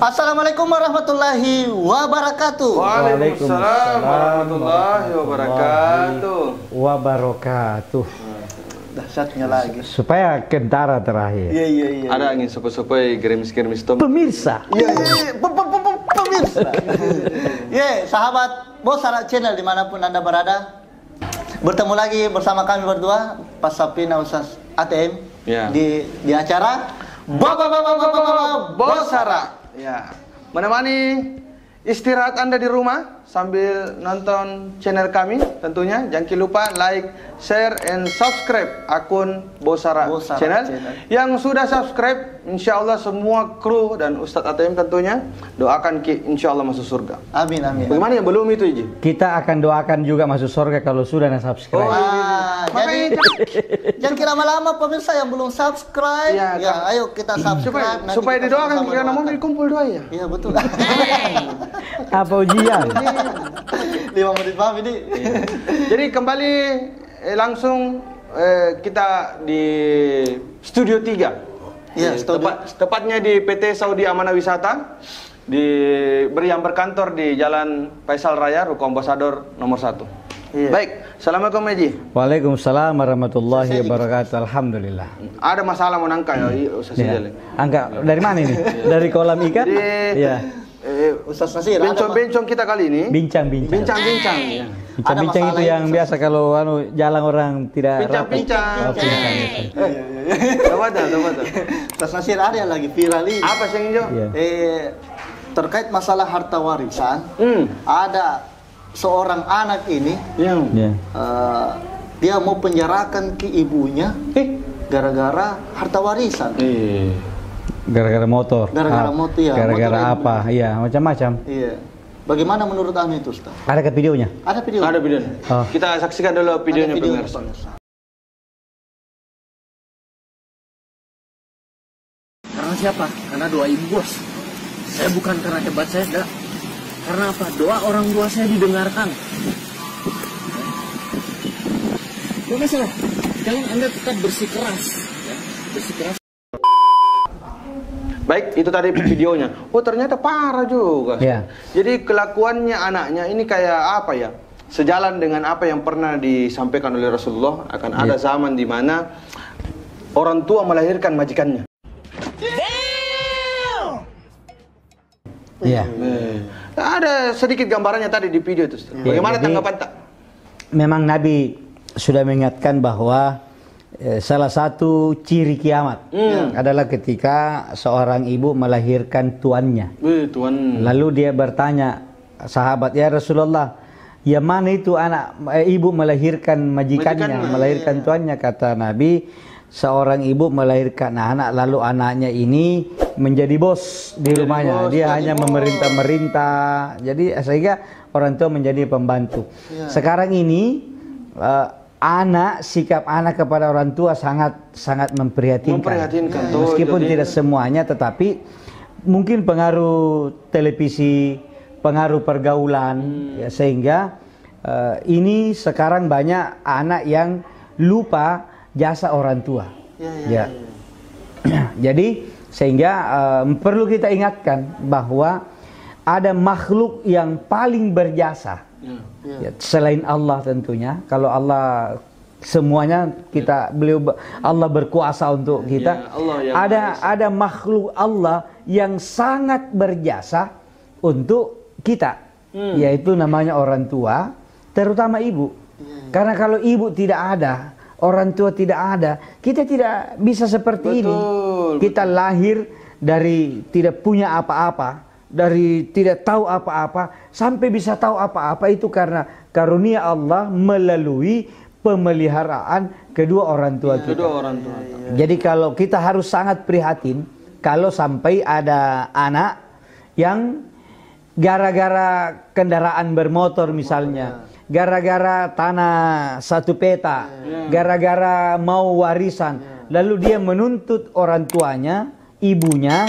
Assalamualaikum warahmatullahi wabarakatuh. Waalaikumsalam warahmatullahi wabarakatuh. Dahsyatnya lagi. Supaya kentara terakhir. Iya. Ada angin sepoi-sepoi gerimis-gerimis tom. Pemirsa. Iya. Pemirsa. Sahabat Bosara Channel dimanapun Anda berada. Bertemu lagi bersama kami berdua, Pak Sapina Ustaz ATM di acara Bosara. Ya. Menemani istirahat Anda di rumah sambil nonton channel kami tentunya. Jangan lupa like, share, and subscribe akun Bosara Channel. Yang sudah subscribe, insya Allah semua kru dan Ustadz ATM tentunya doakan insya Allah masuk surga. Amin. Bagaimana yang belum itu Iji? Kita akan doakan juga masuk surga kalau sudah subscribe. Jadi jangan kira lama-lama pemirsa yang belum subscribe. Ya, ayo kita subscribe. Supaya didoakan karena mau dikumpul doa ya. Iya betul. Apa ujian? 5 menit paham ini. Jadi kembali langsung kita di Studio 3. Iya, tepatnya di PT Saudi Amanah Wisata yang berkantor di Jalan Faisal Raya, Ruko Ambasador nomor 1. Iya. Baik, Assalamualaikum Eji. Waalaikumsalam warahmatullahi wabarakatuh. Alhamdulillah. Ada masalah mau nangka ya, Ustaz Sijali. Angka dari mana ini? Dari kolam ikan? Iya. Ustaz Nasir, bencong kita kali ini bincang-bincang itu yang biasa kalau jalan orang tidak bincang. Coba. Ustaz Nasir ada yang lagi viral ini. Apa sih Jo? Terkait masalah harta warisan. Ada seorang anak ini dia mau penjarakan ke ibunya gara-gara harta warisan. Gara-gara motor. Gara-gara motor ya. Gara-gara apa? Iya, macam-macam. Iya. Bagaimana menurut Anda itu, Ustaz? Ada videonya? Ada videonya. Oh. Kita saksikan dulu videonya pemirsa. Karena siapa? Karena doa ibu bos. Saya bukan karena hebat saya, enggak. Karena apa? Doa orang tua saya didengarkan. Tidak masalah. Kalian Anda tetap bersikeras. Ya. Bersikeras. Baik, itu tadi videonya. Oh, ternyata parah juga. Yeah. Jadi kelakuannya anaknya ini kayak apa ya? Sejalan dengan apa yang pernah disampaikan oleh Rasulullah, akan ada zaman di mana orang tua melahirkan majikannya. Iya. Ada sedikit gambarannya tadi di video itu. Bagaimana tanggapan tak? Memang Nabi sudah mengingatkan bahwa salah satu ciri kiamat adalah ketika seorang ibu melahirkan tuannya. Lalu dia bertanya sahabat, ya Rasulullah, ya mana itu ibu melahirkan majikannya, melahirkan tuannya? Kata Nabi, seorang ibu melahirkan anak, lalu anaknya ini menjadi bos di rumahnya. Dia hanya memerintah. Jadi sehingga orang tua menjadi pembantu. Sekarang ini sikap anak kepada orang tua sangat memprihatinkan. Meskipun tidak semuanya, tetapi mungkin pengaruh televisi, pengaruh pergaulan, sehingga ini sekarang banyak anak yang lupa jasa orang tua. Jadi sehingga perlu kita ingatkan bahwa ada makhluk yang paling berjasa. Selain Allah tentunya. Kalau Allah semuanya Allah berkuasa untuk kita. Ada makhluk Allah yang sangat berjasa untuk kita, yaitu namanya orang tua, terutama ibu. Karena kalau ibu tidak ada, orang tua tidak ada, kita tidak bisa seperti ini. Kita lahir dari tidak punya apa-apa, dari tidak tahu apa-apa sampai bisa tahu apa-apa, itu karena karunia Allah melalui pemeliharaan kedua orang tua kita. Jadi kalau kita harus sangat prihatin kalau sampai ada anak yang gara-gara kendaraan bermotor misalnya, gara-gara tanah satu peta, gara-gara mau warisan, lalu dia menuntut orang tuanya, ibunya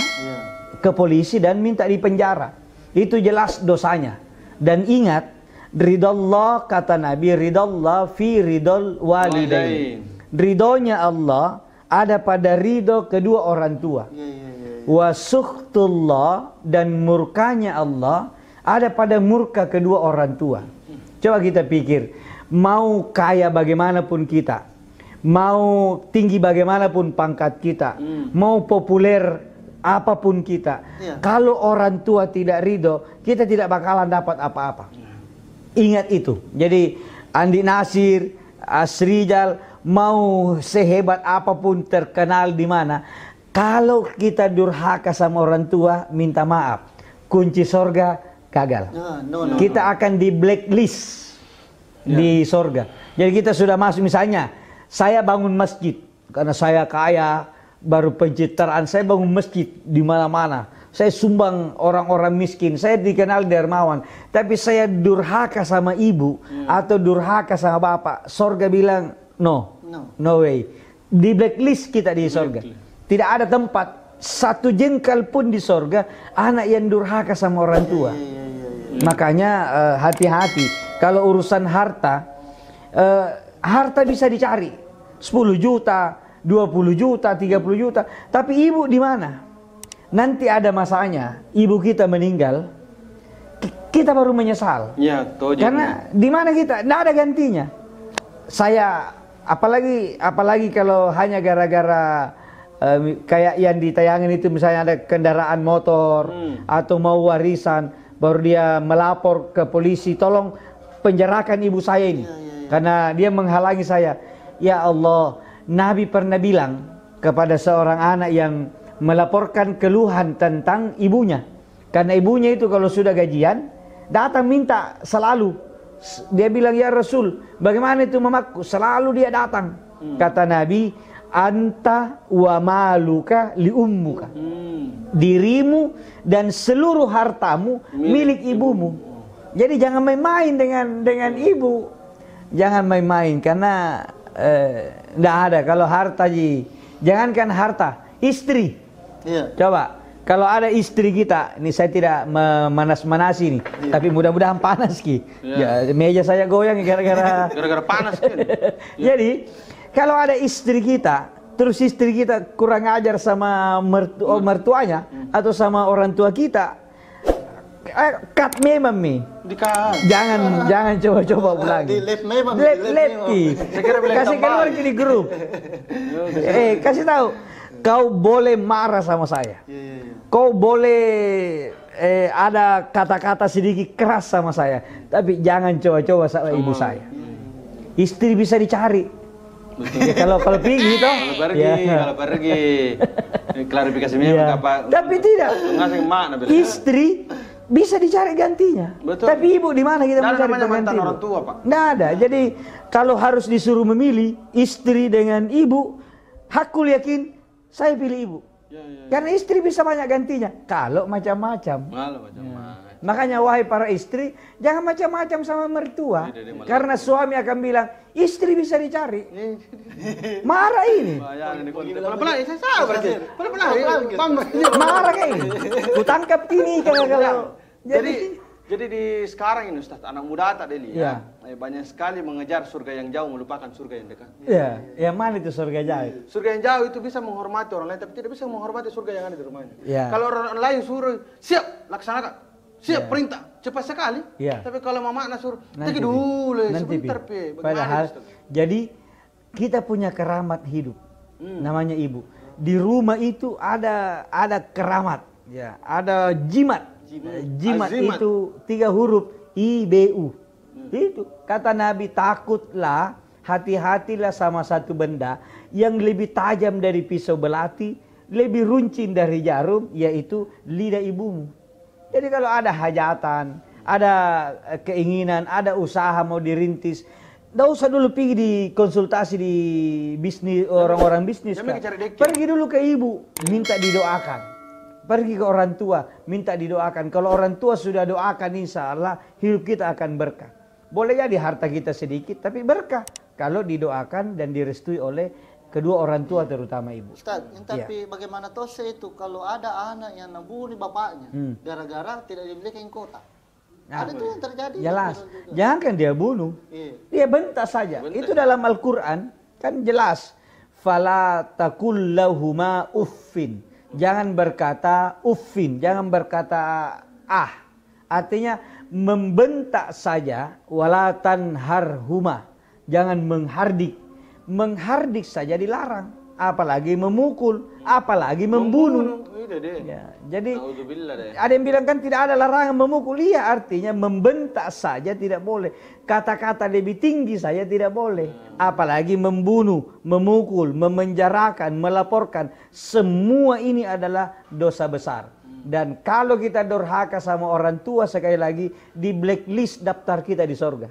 ke polisi dan minta dipenjara. Itu jelas dosanya. Dan ingat, ridallah, kata Nabi, ridallah fi ridal walidain. Ridhonya Allah ada pada ridho kedua orang tua. wa sukhtullah, dan murkanya Allah ada pada murka kedua orang tua. Coba kita pikir, mau kaya bagaimanapun kita, mau tinggi bagaimanapun pangkat kita, mau populer apapun kita, kalau orang tua tidak ridho, kita tidak bakalan dapat apa-apa. Ingat itu. Jadi Andi Nasir, Asrijal, mau sehebat apapun, terkenal di mana, kalau kita durhaka sama orang tua, minta maaf, kunci sorga gagal. Kita akan di blacklist di sorga. Jadi kita sudah masuk, misalnya saya bangun masjid karena saya kaya, baru pencitraan, saya bangun masjid di mana-mana, saya sumbang orang-orang miskin, saya dikenal dermawan, tapi saya durhaka sama ibu atau durhaka sama bapak, sorga bilang no way, di blacklist kita di sorga. Tidak ada tempat satu jengkal pun di sorga anak yang durhaka sama orang tua. Makanya hati-hati kalau urusan harta. Harta bisa dicari 10 juta, 20 juta, 30 juta, tapi ibu di mana? Nanti ada masanya ibu kita meninggal, kita baru menyesal. Ya, karena di mana kita? Tidak ada gantinya. Saya apalagi kalau hanya gara-gara kayak yang ditayangin itu, misalnya ada kendaraan motor atau mau warisan, baru dia melapor ke polisi, tolong penjarakan ibu saya ini karena dia menghalangi saya. Ya Allah, Nabi pernah bilang kepada seorang anak yang melaporkan keluhan tentang ibunya, karena ibunya itu kalau sudah gajian datang minta selalu. Dia bilang, ya Rasul, bagaimana itu mamaku? Selalu dia datang. Kata Nabi, anta wa maluka li ummuka. Dirimu dan seluruh hartamu milik ibumu. Jadi jangan main-main dengan ibu. Jangan main-main, karena tidak ada. Kalau harta, jangankan harta, istri. Coba, kalau ada istri kita, ini saya tidak memanas-manasi nih, tapi mudah-mudahan panas Ki. Ya, meja saya goyang gara-gara panas kan. Jadi, kalau ada istri kita, terus istri kita kurang ajar sama mertuanya atau sama orang tua kita, cut memang nih. Jangan coba-coba ulangi. Kasih keluar di grup. Kasih tahu, kau boleh marah sama saya. Kau boleh ada kata-kata sedikit keras sama saya, tapi jangan coba-coba sama ibu saya. Istri bisa dicari. Ya, kalau pergi toh, kalau pergi klarifikasi apa? Tapi tidak. Istri bisa dicari gantinya. Betul. Tapi ibu di mana kita mencari pengganti orang tua, Pak? Nggak ada. Jadi kalau harus disuruh memilih istri dengan ibu, hakul yakin saya pilih ibu. Karena istri bisa banyak gantinya. Kalau macam-macam. Makanya wahai para istri, jangan macam-macam sama mertua. Karena suami akan bilang, istri bisa dicari. Marah ini. Marah kayak ini. Kutangkap ini kalau. Jadi di sekarang ini Ustaz, anak muda tak dilihat, banyak sekali mengejar surga yang jauh, melupakan surga yang dekat. Iya, yang mana itu surga jauh? Surga yang jauh itu bisa menghormati orang lain, tapi tidak bisa menghormati surga yang ada di rumahnya. Kalau orang lain suruh, siap, laksanakan, siap, perintah, cepat sekali. Tapi kalau mama suruh, nanti dulu, sebentar pe. Padahal, jadi kita punya keramat hidup, namanya ibu. Di rumah itu ada keramat, ada jimat. Jimat itu 3 huruf, IBU. Itu kata Nabi, takutlah, hati-hatilah sama satu benda yang lebih tajam dari pisau belati, lebih runcing dari jarum, yaitu lidah ibumu. Jadi kalau ada hajatan, ada keinginan, ada usaha mau dirintis, tidak usah dulu pergi di konsultasi di bisnis, orang-orang bisnis. Pergi dulu ke ibu, minta didoakan. Pergi ke orang tua, minta didoakan. Kalau orang tua sudah doakan, insya Allah hidup kita akan berkah. Boleh jadi harta kita sedikit, tapi berkah kalau didoakan dan direstui oleh kedua orang tua, terutama ibu. Ustaz, tapi bagaimana tose itu kalau ada anak yang membunuh bapaknya gara-gara tidak dibelikan kota? Ada tuh yang terjadi. Jelas. Jangan kan dia bunuh, dia bentak saja. Itu dalam Al-Quran kan jelas. Fala takul lahuma uffin. Jangan berkata uffin, jangan berkata ah. Artinya membentak saja, wala tanharhuma. Jangan menghardik. Menghardik saja dilarang, apalagi memukul, apalagi membunuh. Ya, jadi ada yang bilang kan tidak ada larangan memukul. Iya, artinya membentak saja tidak boleh. Kata-kata lebih tinggi saja tidak boleh. Apalagi membunuh, memukul, memenjarakan, melaporkan. Semua ini adalah dosa besar. Dan kalau kita durhaka sama orang tua, sekali lagi di blacklist daftar kita di sorga.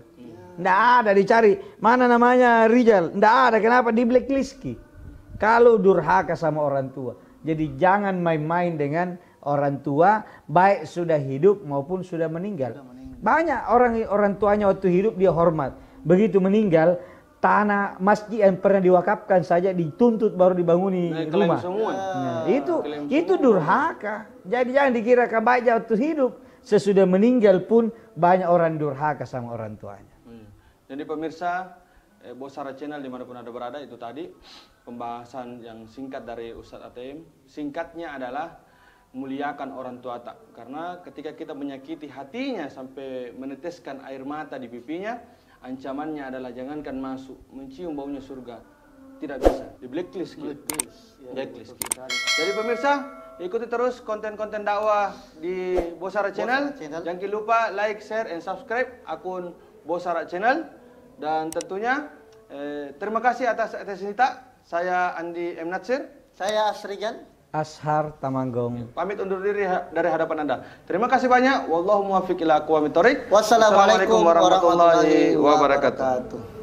Nggak ada dicari mana namanya Rijal, nggak ada. Kenapa? Di blacklist ki. Kalau durhaka sama orang tua. Jadi jangan main-main dengan orang tua, baik sudah hidup maupun sudah meninggal. Banyak orang tuanya waktu hidup dia hormat, begitu meninggal tanah masjid yang pernah diwakafkan saja dituntut baru dibanguni rumah. Nah, itu durhaka. Jadi jangan dikira baik waktu hidup, sesudah meninggal pun banyak orang durhaka sama orang tuanya. Jadi pemirsa Bosara Channel dimanapun Anda berada, itu tadi pembahasan yang singkat dari Ustadz ATM. Singkatnya adalah muliakan orang tua tak. Karena ketika kita menyakiti hatinya sampai meneteskan air mata di pipinya, ancamannya adalah jangankan masuk, mencium baunya surga. Tidak bisa, di blacklist. Blacklist. Jadi pemirsa, ikuti terus konten-konten dakwah di Bosara Channel. Jangan lupa like, share, and subscribe akun Bosara Channel. Dan tentunya terima kasih atas atensinya. Saya Andi M. Natsir. Saya Asrijan. Ashar Tamanggong. Pamit undur diri dari hadapan Anda. Terima kasih banyak. Wallahu muwaffiq ila aqwamit thoriq. Wassalamualaikum warahmatullahi wabarakatuh.